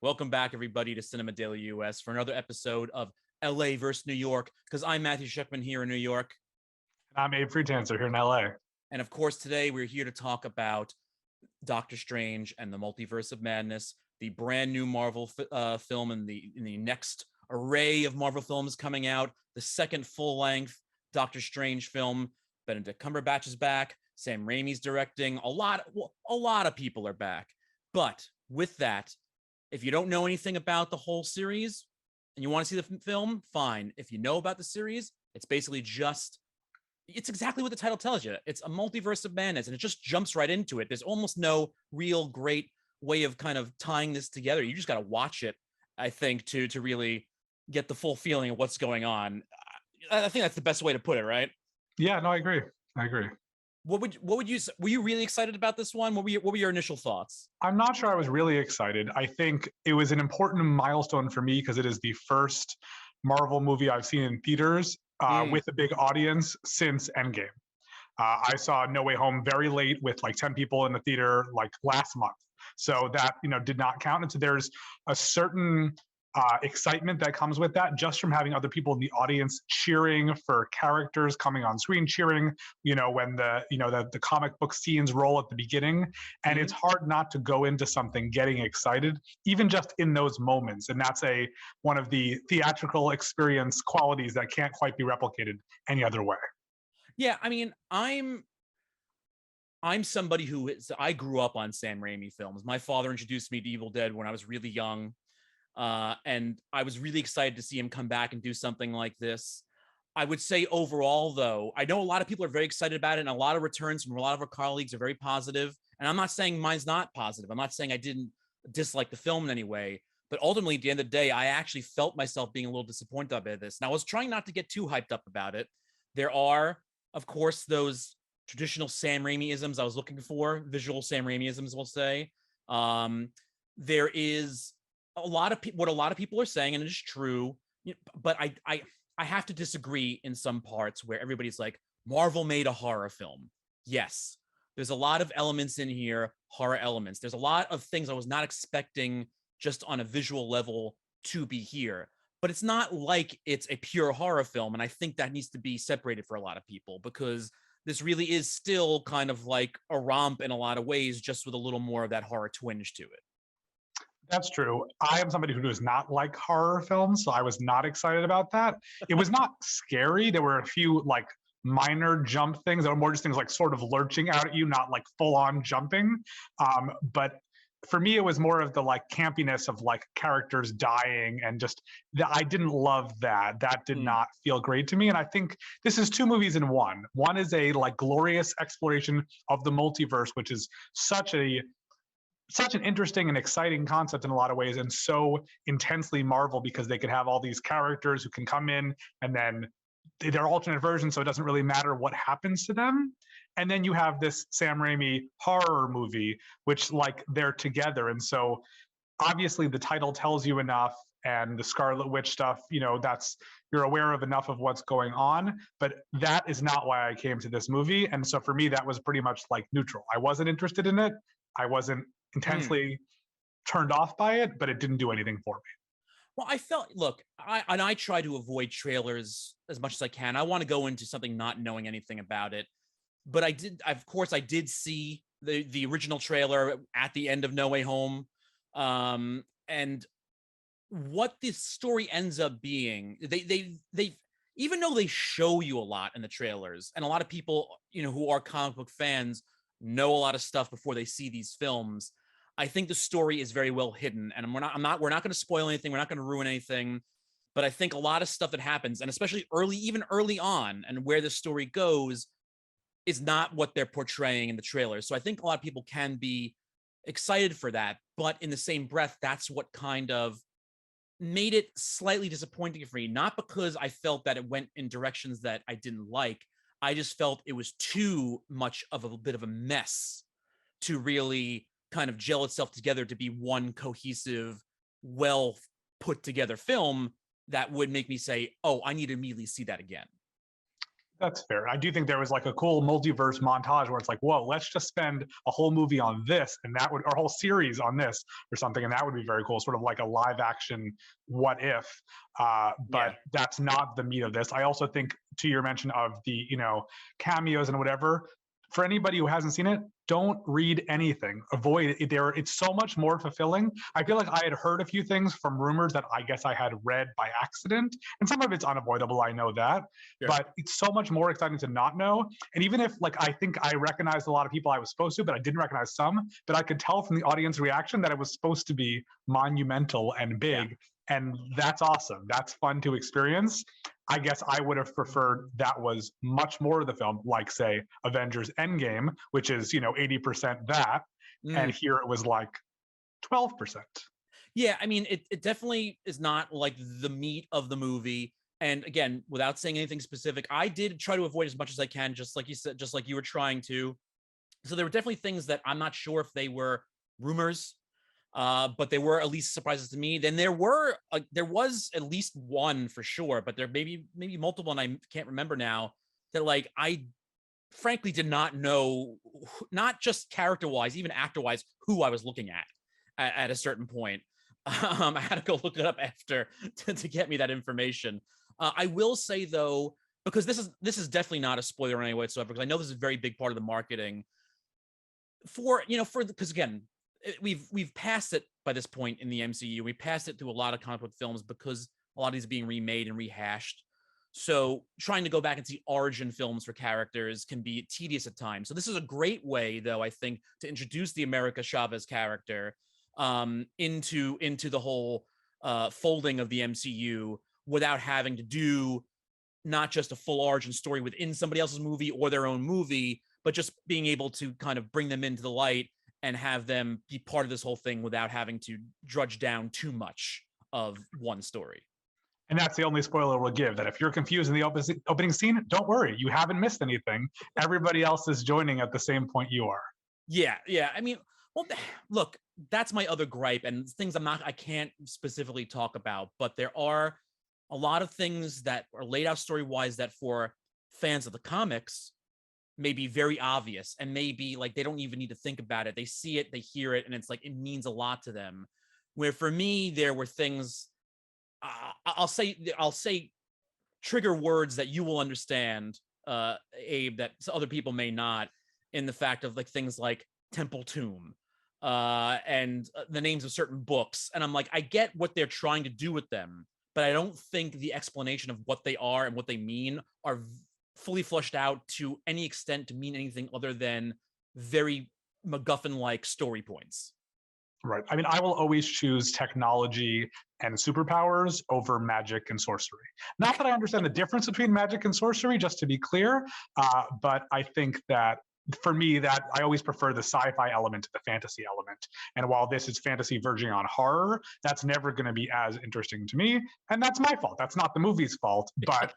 Welcome back, everybody, to Cinema Daily US for another episode of LA versus New York, because I'm Matthew Schuchman here in New York. I'm Abe Friedtanzer here in LA. And of course, today we're here to talk about Doctor Strange and the Multiverse of Madness, the brand new Marvel film in the next array of Marvel films coming out, the second full-length Doctor Strange film. Benedict Cumberbatch is back. Sam Raimi's directing. A lot of people are back. But with that, if you don't know anything about the whole series and you want to see the film, fine. If you know about the series, it's basically it's exactly what the title tells you. It's a multiverse of madness, and it just jumps right into it. There's almost no real great way of kind of tying this together. You just got to watch it, I think, to really get the full feeling of what's going on. I think that's the best way to put it, right? Yeah, no, I agree. What would you were you really excited about this one? What were your initial thoughts? I'm not sure I was really excited. I think it was an important milestone for me because it is the first Marvel movie I've seen in theaters with a big audience since Endgame. I saw No Way Home very late with like 10 people in the theater like last month. So that, did not count. And so there's a certain excitement that comes with that just from having other people in the audience cheering for characters coming on screen, cheering, when the comic book scenes roll at the beginning. And it's hard not to go into something getting excited, even just in those moments. And that's one of the theatrical experience qualities that can't quite be replicated any other way. Yeah, I mean, I'm somebody I grew up on Sam Raimi films. My father introduced me to Evil Dead when I was really young. And I was really excited to see him come back and do something like this. I would say overall, though, I know a lot of people are very excited about it, and a lot of returns from a lot of our colleagues are very positive. And I'm not saying mine's not positive. I'm not saying I didn't dislike the film in any way. But ultimately, at the end of the day, I actually felt myself being a little disappointed by this. And I was trying not to get too hyped up about it. There are, of course, those traditional Sam Raimi-isms I was looking for, visual Sam Raimi-isms, we'll say. There is a lot of what a lot of people are saying, and it is true, but I have to disagree in some parts where everybody's like, Marvel made a horror film. Yes, there's a lot of elements in here, horror elements. There's a lot of things I was not expecting just on a visual level to be here, but it's not like it's a pure horror film, and I think that needs to be separated for a lot of people, because this really is still kind of like a romp in a lot of ways, just with a little more of that horror twinge to it. That's true. I am somebody who does not like horror films, so I was not excited about that. It was not scary. There were a few like minor jump things that were more just things like sort of lurching out at you, not like full on jumping. But for me, it was more of the like campiness of like characters dying, and just I didn't love that. That did not feel great to me. And I think this is two movies in one. One is a like glorious exploration of the multiverse, which is such an interesting and exciting concept in a lot of ways, and so intensely Marvel, because they could have all these characters who can come in and then they're alternate versions, so it doesn't really matter what happens to them. And then you have this Sam Raimi horror movie, which like they're together. And so obviously the title tells you enough, and the Scarlet Witch stuff, that's, you're aware of enough of what's going on, but that is not why I came to this movie. And so for me, that was pretty much like neutral. I wasn't interested in it. I wasn't intensely turned off by it, but it didn't do anything for me. Well, I try to avoid trailers as much as I can. I want to go into something not knowing anything about it, but I did see the original trailer at the end of No Way Home, and what this story ends up being. They even though they show you a lot in the trailers, and a lot of people who are comic book fans know a lot of stuff before they see these films, I think the story is very well hidden, and we're not going to spoil anything. We're not going to ruin anything, but I think a lot of stuff that happens, and especially even early on, and where the story goes, is not what they're portraying in the trailers. So I think a lot of people can be excited for that, but in the same breath, that's what kind of made it slightly disappointing for me. Not because I felt that it went in directions that I didn't like. I just felt it was too much of a bit of a mess to really kind of gel itself together to be one cohesive, well put together film that would make me say, oh, I need to immediately see that again. That's fair. I do think there was like a cool multiverse montage where it's like, whoa, let's just spend a whole movie on this, and that would, or a whole series on this or something, and that would be very cool. Sort of like a live action what if. But that's not the meat of this. I also think, to your mention of the, cameos and whatever, for anybody who hasn't seen it, don't read anything. Avoid it. It's so much more fulfilling. I feel like I had heard a few things from rumors that I guess I had read by accident, and some of it's unavoidable. I know that, but it's so much more exciting to not know. And even if, like, I think I recognized a lot of people I was supposed to, but I didn't recognize some, but I could tell from the audience reaction that it was supposed to be monumental and big. And that's awesome. That's fun to experience. I guess I would have preferred that was much more of the film, like, say, Avengers Endgame, which is, 80% that. And here it was like 12%. Yeah, I mean, it definitely is not like the meat of the movie. And again, without saying anything specific, I did try to avoid as much as I can, just like you said, just like you were trying to. So there were definitely things that I'm not sure if they were rumors, but they were at least surprises to me. Then there was at least one for sure, but there maybe multiple, and I can't remember now, that like I frankly did not know, not just character wise, even actor wise, who I was looking at a certain point. I had to go look it up after to get me that information. I will say though, because this is definitely not a spoiler in any way whatsoever, because I know this is a very big part of the marketing because again, we've passed it by this point in the MCU. We passed it through a lot of comic book films because a lot of these are being remade and rehashed. So trying to go back and see origin films for characters can be tedious at times. So this is a great way, though, I think, to introduce the America Chavez character into the whole folding of the MCU without having to do not just a full origin story within somebody else's movie or their own movie, but just being able to kind of bring them into the light and have them be part of this whole thing without having to drudge down too much of one story. And that's the only spoiler we'll give, that if you're confused in the opening scene, don't worry. You haven't missed anything. Everybody else is joining at the same point you are. Yeah. I mean, well, look, that's my other gripe, and things I can't specifically talk about, but there are a lot of things that are laid out story-wise that for fans of the comics may be very obvious, and maybe like they don't even need to think about it. They see it, they hear it, and it's like it means a lot to them. Where for me, there were things I'll say trigger words that you will understand, Abe, that other people may not, in the fact of like things like Temple Tomb and the names of certain books. And I'm like, I get what they're trying to do with them, but I don't think the explanation of what they are and what they mean are fully fleshed out to any extent to mean anything other than very MacGuffin-like story points. Right. I mean, I will always choose technology and superpowers over magic and sorcery. Not that I understand the difference between magic and sorcery, just to be clear, but I think that for me, that I always prefer the sci-fi element to the fantasy element. And while this is fantasy verging on horror, that's never going to be as interesting to me. And that's my fault. That's not the movie's fault. But,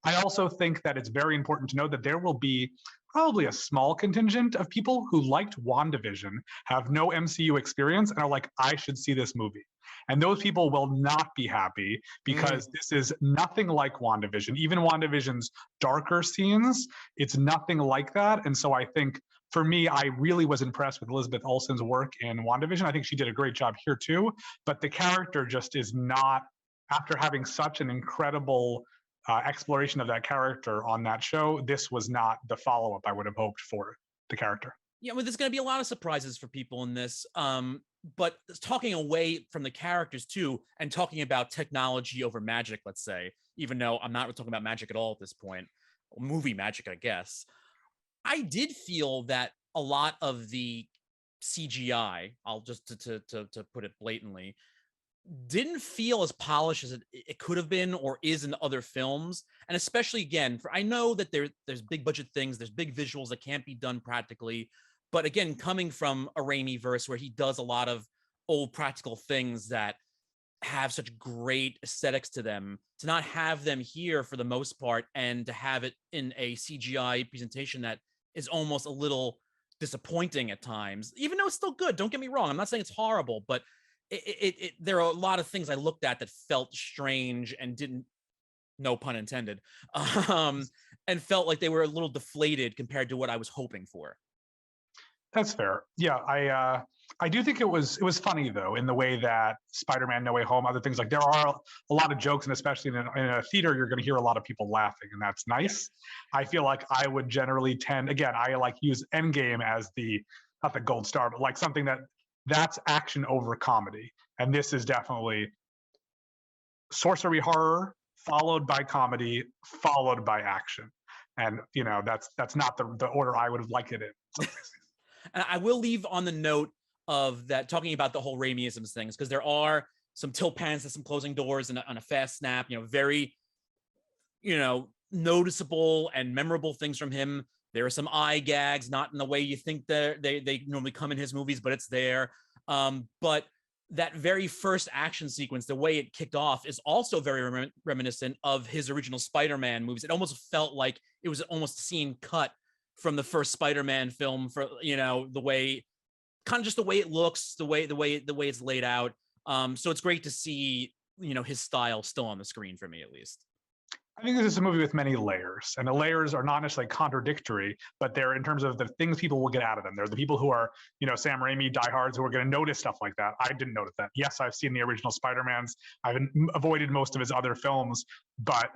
I also think that it's very important to know that there will be probably a small contingent of people who liked WandaVision, have no MCU experience, and are like, I should see this movie. And those people will not be happy because this is nothing like WandaVision. Even WandaVision's darker scenes, it's nothing like that. And so I think for me, I really was impressed with Elizabeth Olsen's work in WandaVision. I think she did a great job here too, but the character just is not, after having such an incredible exploration of that character on that show, this was not the follow-up I would have hoped for the character. Yeah, well, there's going to be a lot of surprises for people in this. But talking away from the characters too, and talking about technology over magic, let's say, even though I'm not talking about magic at all at this point, movie magic, I guess, I did feel that a lot of the CGI, I'll just to put it blatantly, didn't feel as polished as it could have been or is in other films. And especially again, I know that there's big budget things, there's big visuals that can't be done practically. But again, coming from a Raimi verse where he does a lot of old practical things that have such great aesthetics to them, to not have them here for the most part and to have it in a CGI presentation that is almost a little disappointing at times, even though it's still good. Don't get me wrong. I'm not saying it's horrible, but there are a lot of things I looked at that felt strange and didn't, no pun intended, and felt like they were a little deflated compared to what I was hoping for. That's fair. Yeah, I do think it was funny though in the way that Spider-Man No Way Home, other things like there are a lot of jokes, and especially in a theater, you're going to hear a lot of people laughing, and that's nice. I feel like I would generally tend, again, I like use Endgame as the not the gold star, but like something that's action over comedy, and this is definitely sorcery horror followed by comedy followed by action, and that's not the order I would have liked it in. And I will leave on the note of that, talking about the whole Raimiisms things, because there are some tilt pans to some closing doors and on a fast snap, very, noticeable and memorable things from him. There are some eye gags, not in the way you think they normally come in his movies, but it's there. But that very first action sequence, the way it kicked off, is also very reminiscent of his original Spider-Man movies. It almost felt like it was almost a scene cut from the first Spider-Man film, for the way, kind of just the way it looks, the way it's laid out. So it's great to see his style still on the screen, for me at least. I think this is a movie with many layers, and the layers are not necessarily contradictory, but they're in terms of the things people will get out of them. They're the people who are, Sam Raimi diehards who are going to notice stuff like that. I didn't notice that. Yes, I've seen the original Spider-Mans. I've avoided most of his other films, but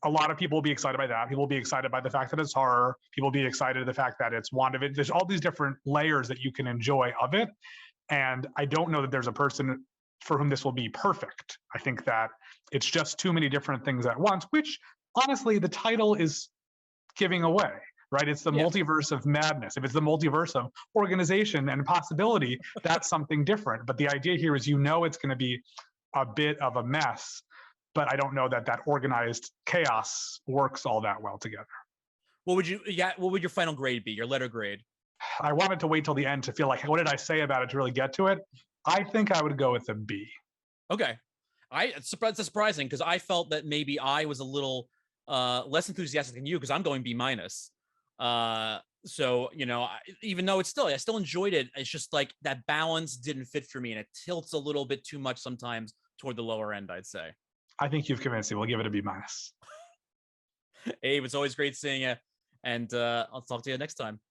a lot of people will be excited by that. People will be excited by the fact that it's horror. People will be excited by the fact that it's WandaVision. There's all these different layers that you can enjoy of it. And I don't know that there's a person for whom this will be perfect. I think that it's just too many different things at once, which honestly, the title is giving away, right? It's the multiverse of madness. If it's the multiverse of organization and possibility, that's something different. But the idea here is, it's going to be a bit of a mess, but I don't know that organized chaos works all that well together. What would your final grade be? Your letter grade? I wanted to wait till the end to feel like, what did I say about it to really get to it? I think I would go with a B. Okay. It's surprising, because I felt that maybe I was a little less enthusiastic than you, because I'm going B minus. So, even though I still enjoyed it, it's just like that balance didn't fit for me, and it tilts a little bit too much sometimes toward the lower end, I'd say. I think you've convinced me. We'll give it a B minus. Abe, it's always great seeing you, and I'll talk to you next time.